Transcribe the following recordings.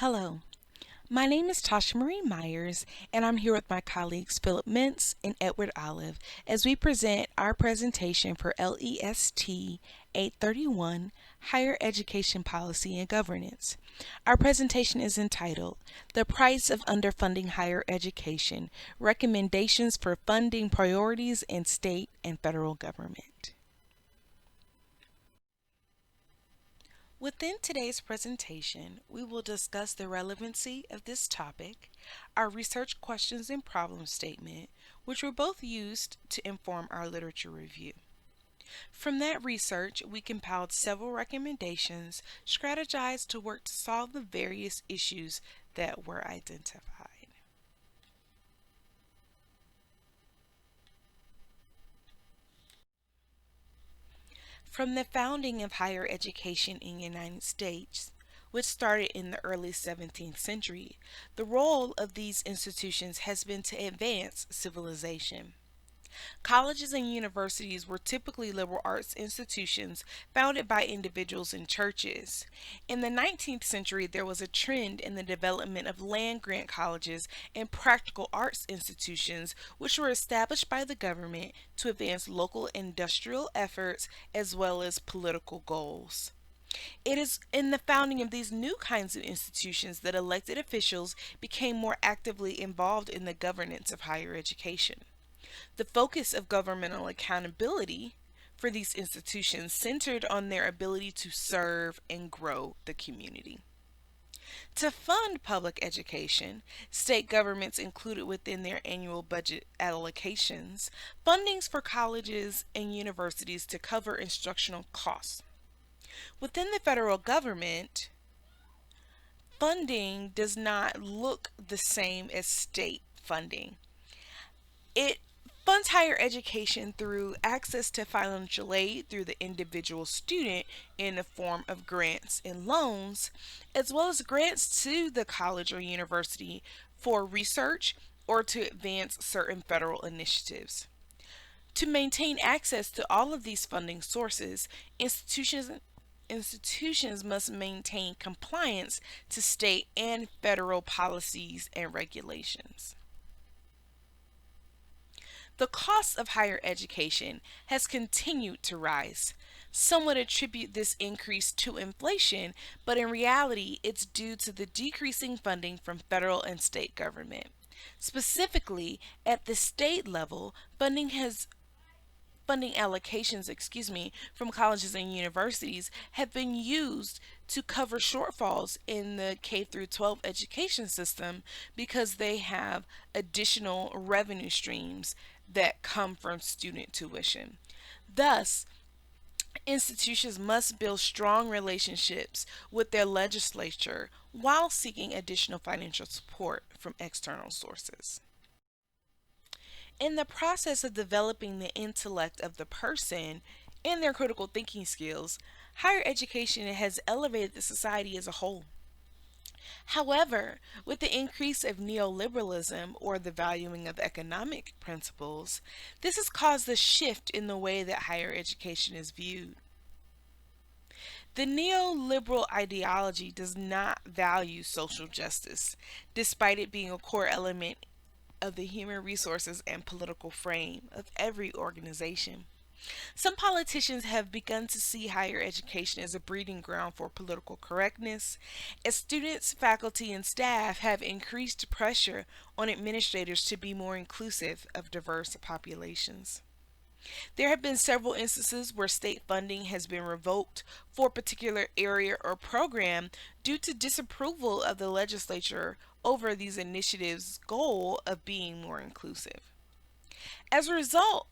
Hello, my name is Tasha Marie Myers, and I'm here with my colleagues Phillip Mintz and Edward Olive as we present our presentation for LEST 831 Higher Education Policy and Governance. Our presentation is entitled The Price of Underfunding Higher Education Recommendations for Funding Priorities in State and Federal Government. Within today's presentation, we will discuss the relevancy of this topic, our research questions and problem statement, which were both used to inform our literature review. From that research, we compiled several recommendations, strategized to work to solve the various issues that were identified. From the founding of higher education in the United States, which started in the early 17th century, the role of these institutions has been to advance civilization. Colleges and universities were typically liberal arts institutions founded by individuals and churches. In the 19th century, there was a trend in the development of land grant colleges and practical arts institutions, which were established by the government to advance local industrial efforts as well as political goals. It is in the founding of these new kinds of institutions that elected officials became more actively involved in the governance of higher education. The focus of governmental accountability for these institutions centered on their ability to serve and grow the community. To fund public education, state governments included within their annual budget allocations fundings for colleges and universities to cover instructional costs. Within the federal government, funding does not look the same as state funding. It funds higher education through access to financial aid through the individual student in the form of grants and loans, as well as grants to the college or university for research or to advance certain federal initiatives. To maintain access to all of these funding sources, institutions must maintain compliance to state and federal policies and regulations. The cost of higher education has continued to rise. Some would attribute this increase to inflation, but in reality, it's due to the decreasing funding from federal and state government. Specifically, at the state level, funding allocations, from colleges and universities have been used to cover shortfalls in the K through 12 education system because they have additional revenue streams that come from student tuition. Thus, institutions must build strong relationships with their legislature while seeking additional financial support from external sources. In the process of developing the intellect of the person and their critical thinking skills, higher education has elevated the society as a whole. However, with the increase of neoliberalism or the valuing of economic principles, this has caused a shift in the way that higher education is viewed. The neoliberal ideology does not value social justice, despite it being a core element of the human resources and political frame of every organization. Some politicians have begun to see higher education as a breeding ground for political correctness, as students, faculty, and staff have increased pressure on administrators to be more inclusive of diverse populations. There have been several instances where state funding has been revoked for a particular area or program due to disapproval of the legislature over these initiatives' goal of being more inclusive. As a result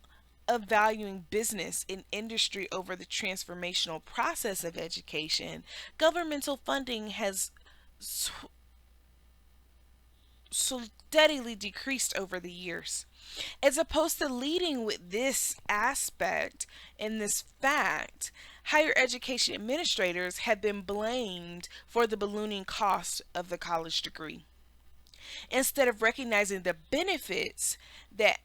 of valuing business and industry over the transformational process of education, governmental funding has steadily decreased over the years. As opposed to leading with this aspect and this fact, higher education administrators have been blamed for the ballooning cost of the college degree. Instead of recognizing the benefits that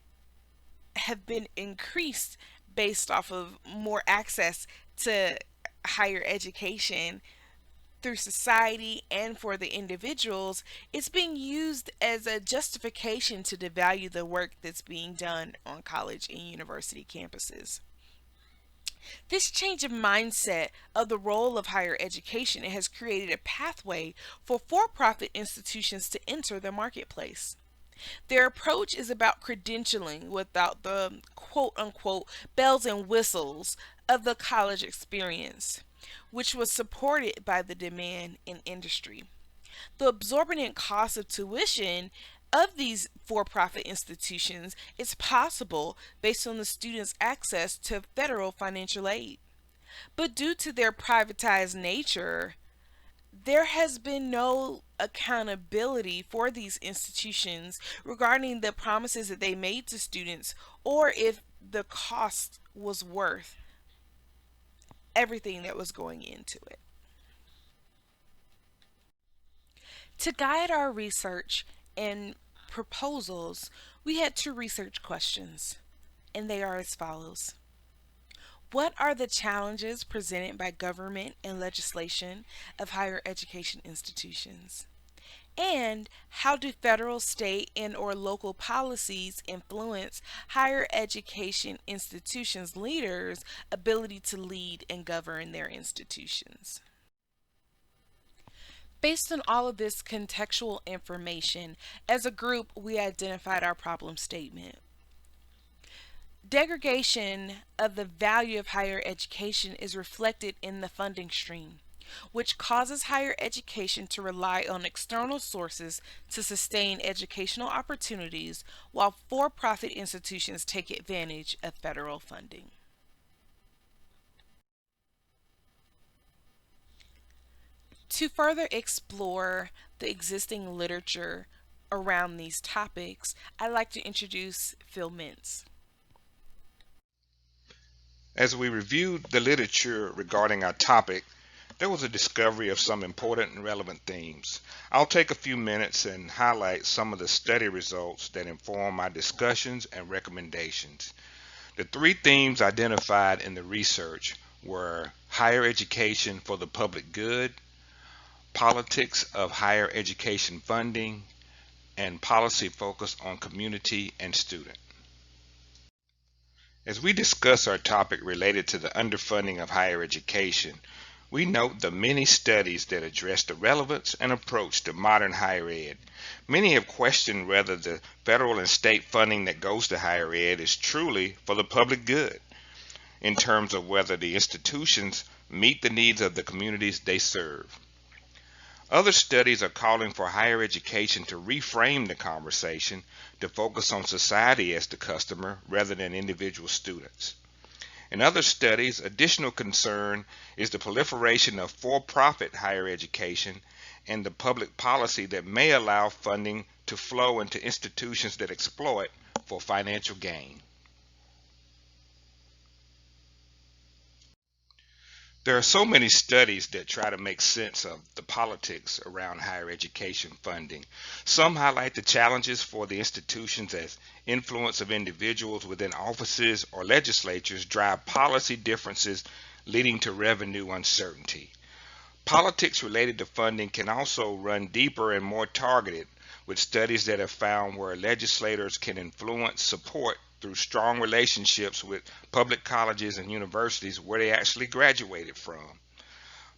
have been increased based off of more access to higher education, through society and for the individuals, it's being used as a justification to devalue the work that's being done on college and university campuses. This change of mindset of the role of higher education has created a pathway for profit institutions to enter the marketplace. Their approach is about credentialing without the quote unquote bells and whistles of the college experience, which was supported by the demand in industry. The absorbent cost of tuition of these for profit institutions is possible based on the student's access to federal financial aid. But due to their privatized nature, there has been no accountability for these institutions regarding the promises that they made to students or if the cost was worth everything that was going into it. To guide our research and proposals, we had two research questions, and they are as follows. What are the challenges presented by government and legislation of higher education institutions? And how do federal, state, and or local policies influence higher education institutions' leaders' ability to lead and govern their institutions? Based on all of this contextual information, as a group, we identified our problem statement. Degradation of the value of higher education is reflected in the funding stream, which causes higher education to rely on external sources to sustain educational opportunities while for profit institutions take advantage of federal funding. To further explore the existing literature around these topics, I'd like to introduce Phil Mintz. As we reviewed the literature regarding our topic, there was a discovery of some important and relevant themes. I'll take a few minutes and highlight some of the study results that inform my discussions and recommendations. The three themes identified in the research were higher education for the public good, politics of higher education funding, and policy focused on community and student. As we discuss our topic related to the underfunding of higher education, we note the many studies that address the relevance and approach to modern higher ed. Many have questioned whether the federal and state funding that goes to higher ed is truly for the public good, in terms of whether the institutions meet the needs of the communities they serve. Other studies are calling for higher education to reframe the conversation to focus on society as the customer rather than individual students. In other studies, additional concern is the proliferation of for-profit higher education and the public policy that may allow funding to flow into institutions that exploit for financial gain. There are so many studies that try to make sense of the politics around higher education funding. Some highlight the challenges for the institutions as influence of individuals within offices or legislatures drive policy differences leading to revenue uncertainty. Politics related to funding can also run deeper and more targeted, with studies that have found where legislators can influence support through strong relationships with public colleges and universities where they actually graduated from.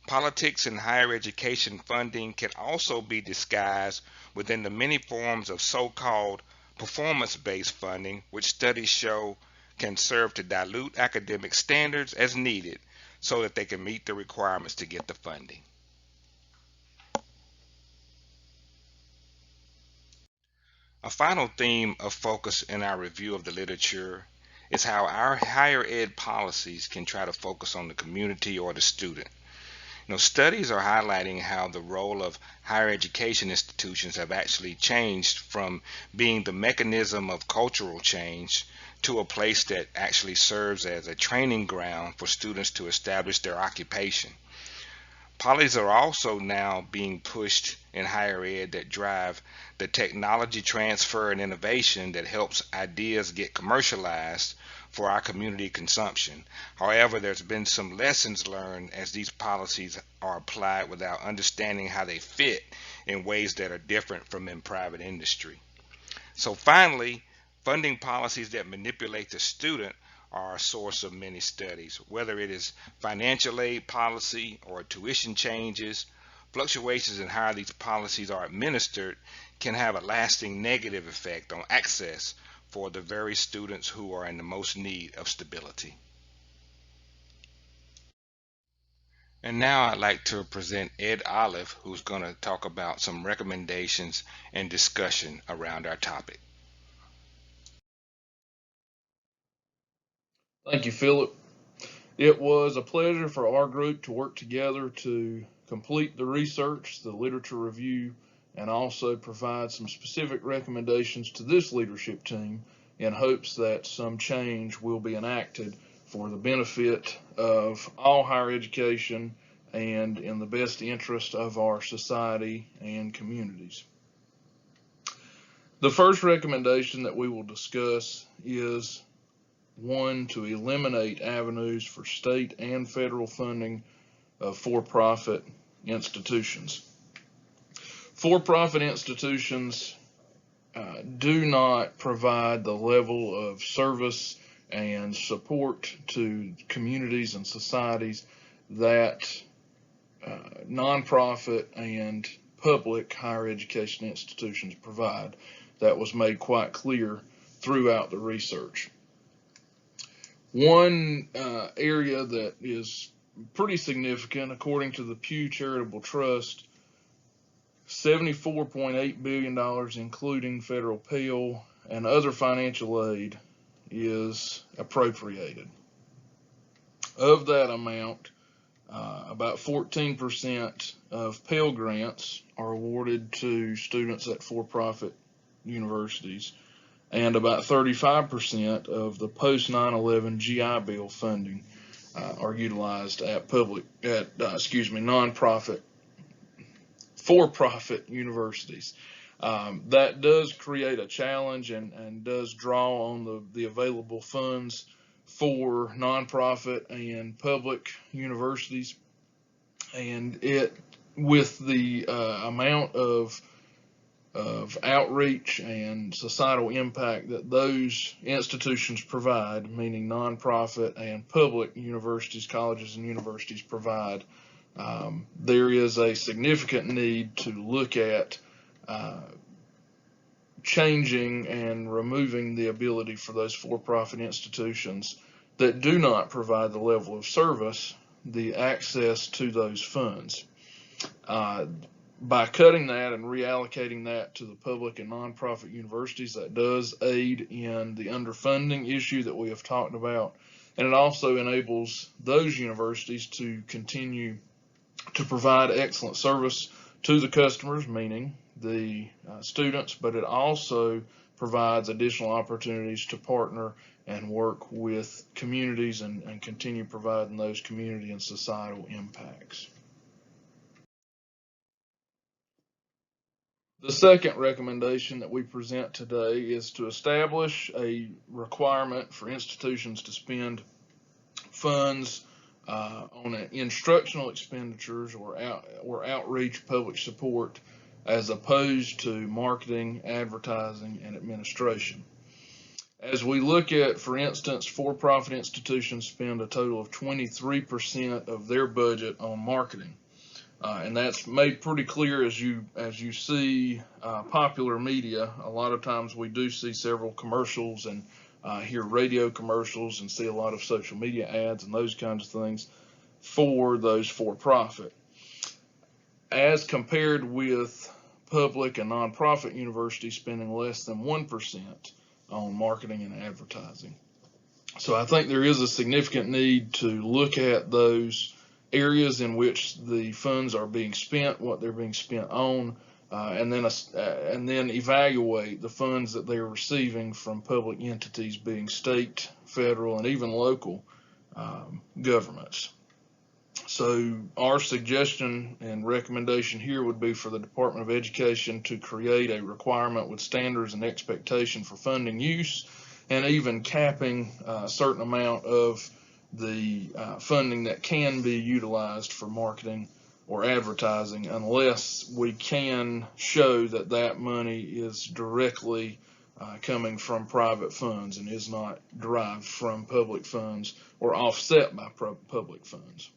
Politics in higher education funding can also be disguised within the many forms of so-called performance-based funding, which studies show can serve to dilute academic standards as needed so that they can meet the requirements to get the funding. A final theme of focus in our review of the literature is how our higher ed policies can try to focus on the community or the student. Studies are highlighting how the role of higher education institutions have actually changed from being the mechanism of cultural change to a place that actually serves as a training ground for students to establish their occupation. Policies are also now being pushed in higher ed that drive the technology transfer and innovation that helps ideas get commercialized for our community consumption. However, there's been some lessons learned as these policies are applied without understanding how they fit in ways that are different from in private industry. So finally, funding policies that manipulate the student are a source of many studies. Whether it is financial aid policy or tuition changes, fluctuations in how these policies are administered can have a lasting negative effect on access for the very students who are in the most need of stability. And now I'd like to present Ed Olive, who's going to talk about some recommendations and discussion around our topic. Thank you, Phillip. It was a pleasure for our group to work together to complete the research, the literature review, and also provide some specific recommendations to this leadership team in hopes that some change will be enacted for the benefit of all higher education and in the best interest of our society and communities. The first recommendation that we will discuss is one, to eliminate avenues for state and federal funding of for-profit institutions. For-profit institutions do not provide the level of service and support to communities and societies that nonprofit and public higher education institutions provide. That was made quite clear throughout the research. One area that is pretty significant, according to the Pew Charitable Trust, $74.8 billion, including federal Pell and other financial aid, is appropriated. Of that amount, about 14% of Pell grants are awarded to students at for-profit universities, and about 35% of the post 9/11 GI Bill funding are utilized at nonprofit, for-profit universities. That does create a challenge and does draw on the available funds for nonprofit and public universities, and it, with the amount of outreach and societal impact that those institutions provide, meaning nonprofit and public universities, colleges, and universities provide, there is a significant need to look at changing and removing the ability for those for-profit institutions that do not provide the level of service, the access to those funds. By cutting that and reallocating that to the public and nonprofit universities, that does aid in the underfunding issue that we have talked about, and it also enables those universities to continue to provide excellent service to the customers, meaning the students, but it also provides additional opportunities to partner and work with communities and continue providing those community and societal impacts. The second recommendation that we present today is to establish a requirement for institutions to spend funds on instructional expenditures or outreach public support, as opposed to marketing, advertising, and administration. As we look at, for instance, for-profit institutions spend a total of 23% of their budget on marketing. And that's made pretty clear as you see popular media. A lot of times we do see several commercials and hear radio commercials and see a lot of social media ads and those kinds of things for those for-profit, as compared with public and nonprofit universities spending less than 1% on marketing and advertising. So I think there is a significant need to look at those areas in which the funds are being spent, what they're being spent on, and then evaluate the funds that they're receiving from public entities, being state, federal, and even local governments. So our suggestion and recommendation here would be for the Department of Education to create a requirement with standards and expectation for funding use, and even capping a certain amount of the funding that can be utilized for marketing or advertising, unless we can show that that money is directly coming from private funds and is not derived from public funds or offset by public funds.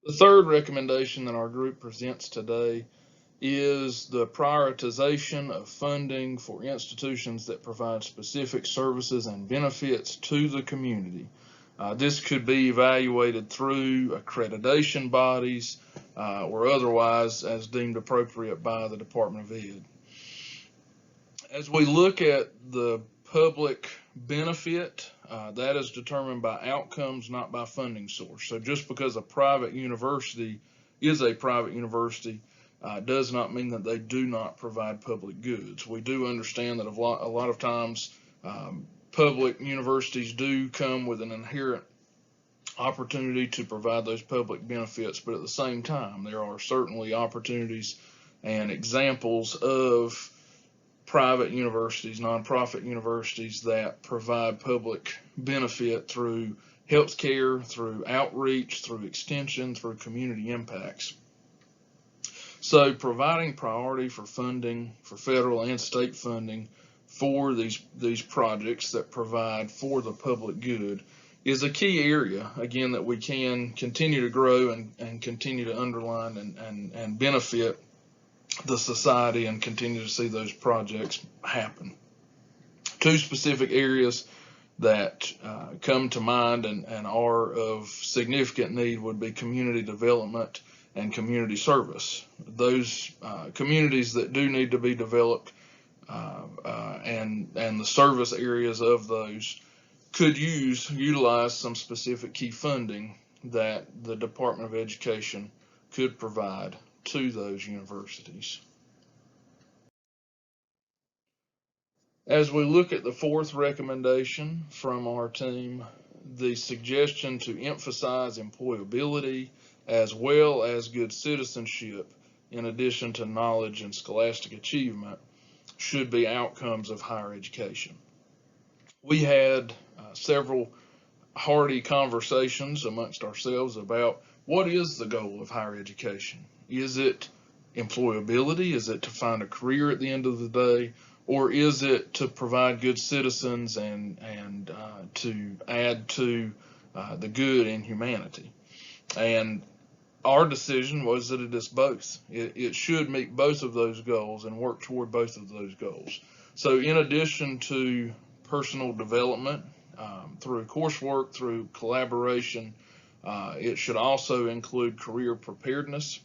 The third recommendation that our group presents today is the prioritization of funding for institutions that provide specific services and benefits to the community. This could be evaluated through accreditation bodies or otherwise as deemed appropriate by the Department of Ed. As we look at the public benefit, that is determined by outcomes, not by funding source. So just because a private university is a private university does not mean that they do not provide public goods. We do understand that a lot of times public universities do come with an inherent opportunity to provide those public benefits, but at the same time, there are certainly opportunities and examples of private universities, nonprofit universities that provide public benefit through healthcare, through outreach, through extension, through community impacts. So providing priority for funding, for federal and state funding for these projects that provide for the public good is a key area, again, that we can continue to grow and continue to underline and benefit the society and continue to see those projects happen. Two specific areas that come to mind and are of significant need would be community development and community service. Those communities that do need to be developed and the service areas of those could utilize some specific key funding that the Department of Education could provide to those universities. As we look at the fourth recommendation from our team, the suggestion to emphasize employability as well as good citizenship in addition to knowledge and scholastic achievement should be outcomes of higher education. We had several hearty conversations amongst ourselves about what is the goal of higher education. Is it employability? Is it to find a career at the end of the day? Or is it to provide good citizens and to add to the good in humanity? And our decision was that it is both. It should meet both of those goals and work toward both of those goals. So in addition to personal development through coursework, through collaboration, it should also include career preparedness,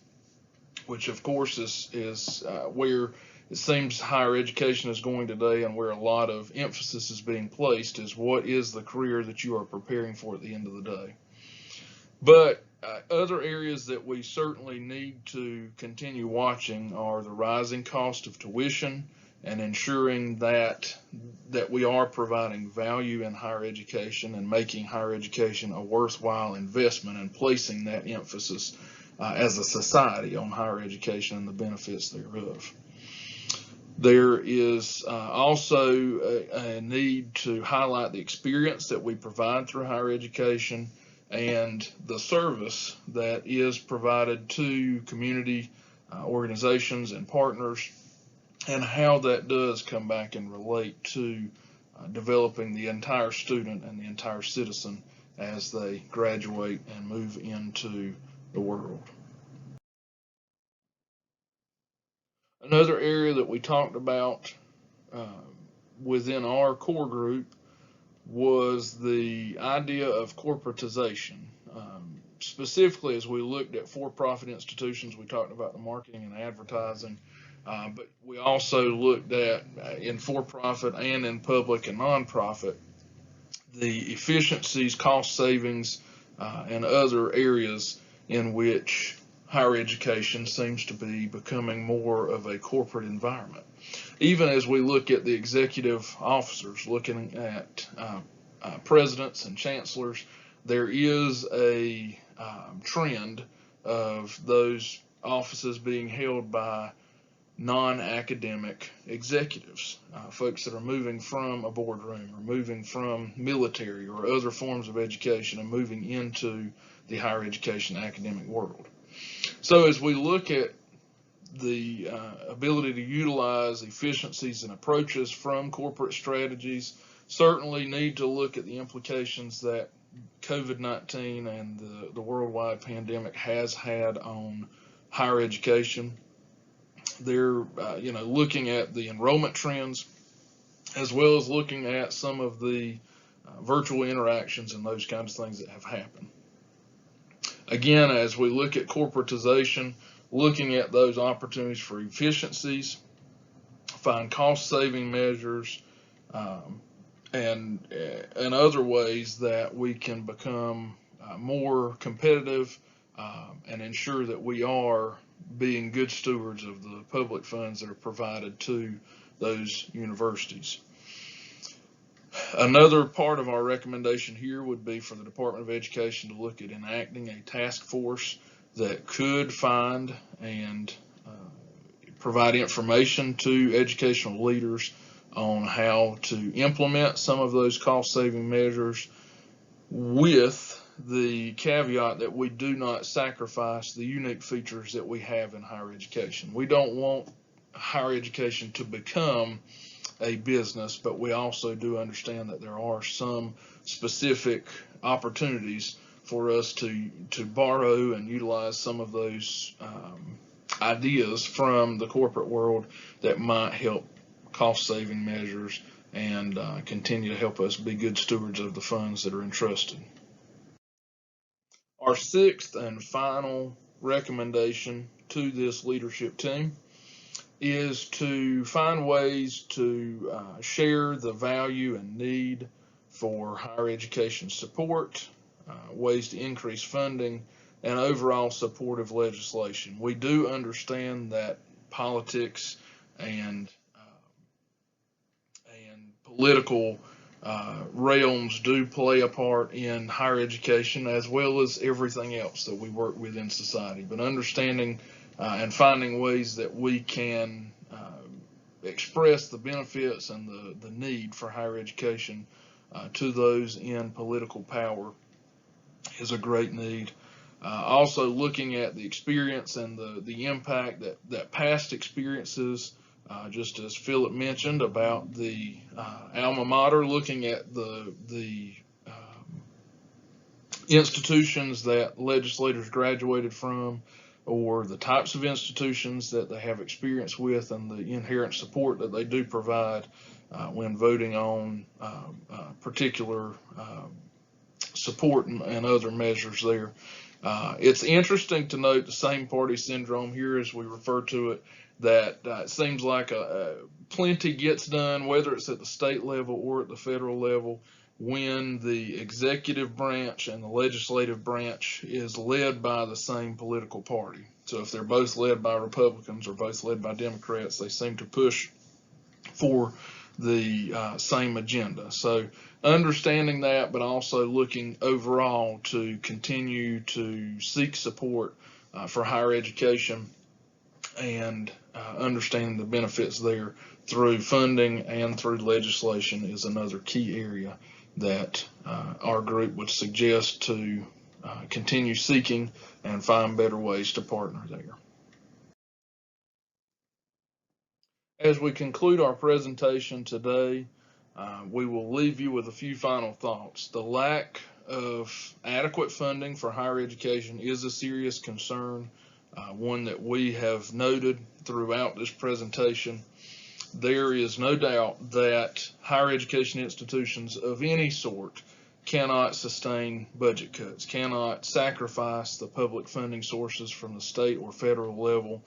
which of course is where it seems higher education is going today and where a lot of emphasis is being placed is what is the career that you are preparing for at the end of the day. But other areas that we certainly need to continue watching are the rising cost of tuition and ensuring that we are providing value in higher education and making higher education a worthwhile investment and placing that emphasis as a society on higher education and the benefits thereof. There is also a need to highlight the experience that we provide through higher education and the service that is provided to community organizations and partners, and how that does come back and relate to developing the entire student and the entire citizen as they graduate and move into the world. Another area that we talked about within our core group was the idea of corporatization. Specifically, as we looked at for-profit institutions, we talked about the marketing and advertising, but we also looked at in for-profit and in public and nonprofit, the efficiencies, cost savings, and other areas in which higher education seems to be becoming more of a corporate environment. Even as we look at the executive officers, looking at presidents and chancellors, there is a trend of those offices being held by non-academic executives, folks that are moving from a boardroom or moving from military or other forms of education and moving into the higher education academic world. So as we look at the ability to utilize efficiencies and approaches from corporate strategies, certainly need to look at the implications that COVID-19 and the worldwide pandemic has had on higher education. They're looking at the enrollment trends as well as looking at some of the virtual interactions and those kinds of things that have happened. Again, as we look at corporatization, looking at those opportunities for efficiencies, find cost-saving measures, and other ways that we can become more competitive and ensure that we are being good stewards of the public funds that are provided to those universities. Another part of our recommendation here would be for the Department of Education to look at enacting a task force that could find and provide information to educational leaders on how to implement some of those cost-saving measures, with the caveat that we do not sacrifice the unique features that we have in higher education. We don't want higher education to become a business, but we also do understand that there are some specific opportunities for us to borrow and utilize some of those ideas from the corporate world that might help cost-saving measures and continue to help us be good stewards of the funds that are entrusted. Our sixth and final recommendation to this leadership team is to find ways to share the value and need for higher education support, ways to increase funding, and overall supportive legislation. We do understand that politics and political realms do play a part in higher education as well as everything else that we work with in society. But understanding and finding ways that we can express the benefits and the need for higher education to those in political power is a great need. Also looking at the experience and the impact that past experiences, just as Phillip mentioned about the alma mater, looking at the institutions that legislators graduated from, or the types of institutions that they have experience with, and the inherent support that they do provide when voting on particular support and other measures there. It's interesting to note the same party syndrome here, as we refer to it, that it seems like plenty gets done, whether it's at the state level or at the federal level, when the executive branch and the legislative branch is led by the same political party. So if they're both led by Republicans or both led by Democrats, they seem to push for the same agenda. So understanding that, but also looking overall to continue to seek support for higher education and understanding the benefits there through funding and through legislation is another key area that our group would suggest to continue seeking and find better ways to partner there. As we conclude our presentation today, we will leave you with a few final thoughts. The lack of adequate funding for higher education is a serious concern, one that we have noted throughout this presentation. There is no doubt that higher education institutions of any sort cannot sustain budget cuts, cannot sacrifice the public funding sources from the state or federal level.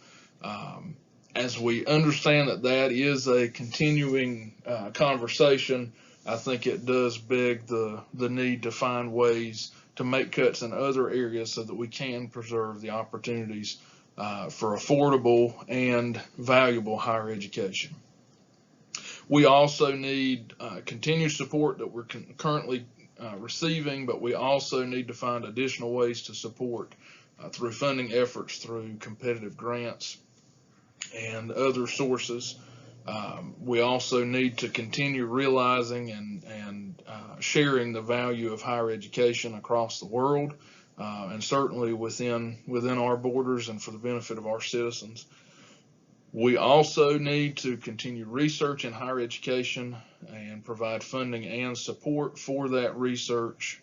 As we understand that is a continuing conversation, I think it does beg the need to find ways to make cuts in other areas so that we can preserve the opportunities for affordable and valuable higher education. We also need continued support that we're currently receiving, but we also need to find additional ways to support through funding efforts, through competitive grants, and other sources. We also need to continue realizing and sharing the value of higher education across the world, and certainly within our borders and for the benefit of our citizens. We also need to continue research in higher education and provide funding and support for that research.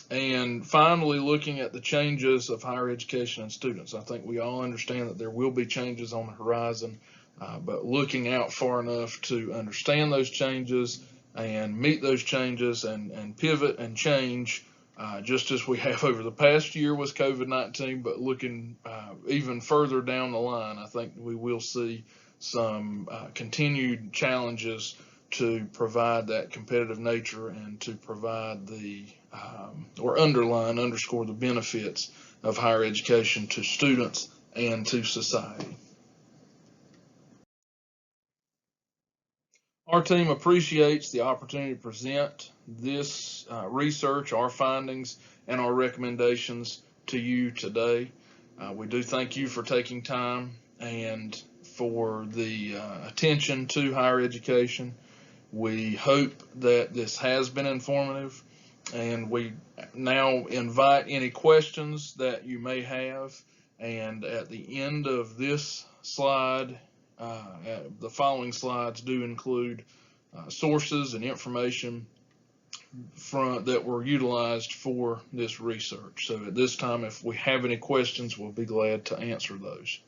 And finally, looking at the changes of higher education and students. I think we all understand that there will be changes on the horizon, but looking out far enough to understand those changes and meet those changes and pivot and change, just as we have over the past year with COVID-19, but looking even further down the line, I think we will see some continued challenges to provide that competitive nature and to provide or underscore the benefits of higher education to students and to society. Our team appreciates the opportunity to present this research, our findings, and our recommendations to you today. We do thank you for taking time and for the attention to higher education. We hope that this has been informative, and we now invite any questions that you may have. And at the end of this slide, the following slides do include sources and information that were utilized for this research. So at this time, if we have any questions, we'll be glad to answer those.